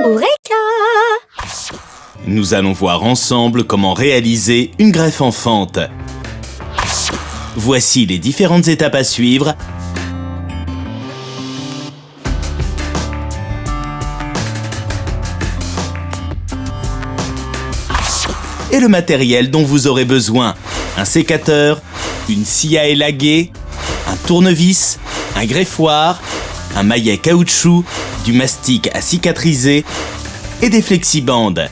Eureka! Nous allons voir ensemble comment réaliser une greffe en fente. Voici les différentes étapes à suivre. Et le matériel dont vous aurez besoin: un sécateur, une scie à élaguer, un tournevis, un greffoir, un maillet caoutchouc, du mastic à cicatriser et des flexibandes.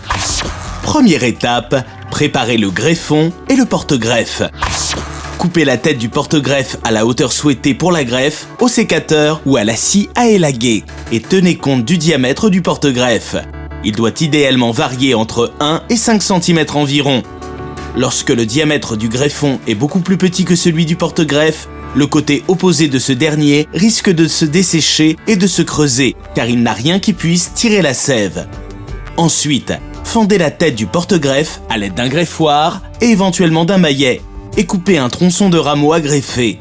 Première étape, préparez le greffon et le porte-greffe. Coupez la tête du porte-greffe à la hauteur souhaitée pour la greffe, au sécateur ou à la scie à élaguer, et tenez compte du diamètre du porte-greffe. Il doit idéalement varier entre 1 et 5 cm environ. Lorsque le diamètre du greffon est beaucoup plus petit que celui du porte-greffe, le côté opposé de ce dernier risque de se dessécher et de se creuser, car il n'a rien qui puisse tirer la sève. Ensuite, fendez la tête du porte-greffe à l'aide d'un greffoir et éventuellement d'un maillet, et coupez un tronçon de rameau à greffer.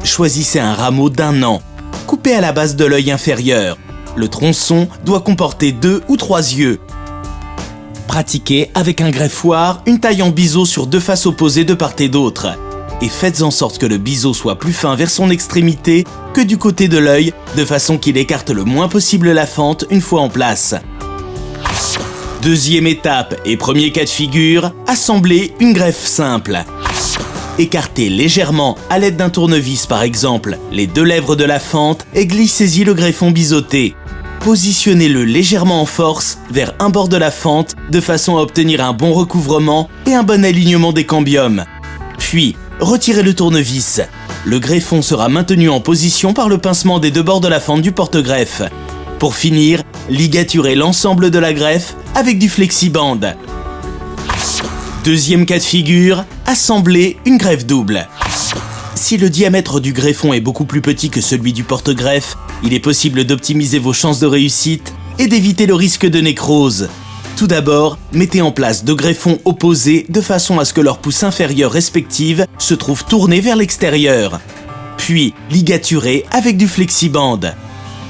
Choisissez un rameau d'1 an. Coupez à la base de l'œil inférieur. Le tronçon doit comporter 2 ou 3 yeux. Pratiquez avec un greffoir une taille en biseau sur 2 faces opposées de part et d'autre. Et faites en sorte que le biseau soit plus fin vers son extrémité que du côté de l'œil, de façon qu'il écarte le moins possible la fente une fois en place. Deuxième étape et premier cas de figure, assemblez une greffe simple. Écartez légèrement, à l'aide d'un tournevis par exemple, les 2 lèvres de la fente et glissez-y le greffon biseauté. Positionnez-le légèrement en force vers un bord de la fente de façon à obtenir un bon recouvrement et un bon alignement des cambiums. Puis, retirez le tournevis. Le greffon sera maintenu en position par le pincement des 2 bords de la fente du porte-greffe. Pour finir, ligaturez l'ensemble de la greffe avec du flexiband. Deuxième cas de figure, assemblez une greffe double. Si le diamètre du greffon est beaucoup plus petit que celui du porte-greffe, il est possible d'optimiser vos chances de réussite et d'éviter le risque de nécrose. Tout d'abord, mettez en place 2 greffons opposés de façon à ce que leurs pouces inférieures respectives se trouvent tournés vers l'extérieur. Puis, ligaturez avec du flexiband.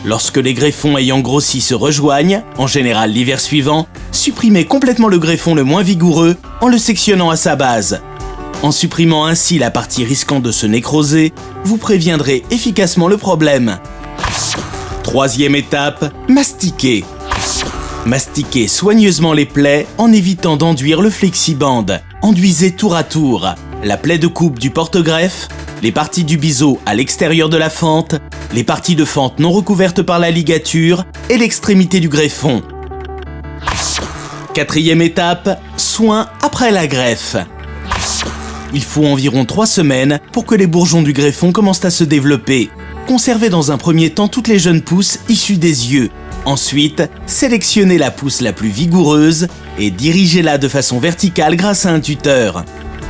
Lorsque les greffons ayant grossi se rejoignent, en général l'hiver suivant, supprimez complètement le greffon le moins vigoureux en le sectionnant à sa base. En supprimant ainsi la partie risquant de se nécroser, vous préviendrez efficacement le problème. Troisième étape, mastiquer. Mastiquez soigneusement les plaies en évitant d'enduire le flexiband. Enduisez tour à tour la plaie de coupe du porte-greffe, les parties du biseau à l'extérieur de la fente, les parties de fente non recouvertes par la ligature et l'extrémité du greffon. Quatrième étape, soin après la greffe. Il faut environ 3 semaines pour que les bourgeons du greffon commencent à se développer. Conservez dans un premier temps toutes les jeunes pousses issues des yeux. Ensuite, sélectionnez la pousse la plus vigoureuse et dirigez-la de façon verticale grâce à un tuteur.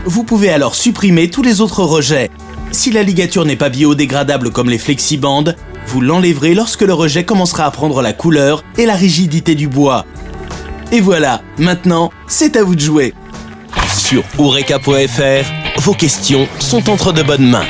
Vous pouvez alors supprimer tous les autres rejets. Si la ligature n'est pas biodégradable comme les flexibandes, vous l'enlèverez lorsque le rejet commencera à prendre la couleur et la rigidité du bois. Et voilà, maintenant, c'est à vous de jouer. Sur Eureka.fr, vos questions sont entre de bonnes mains.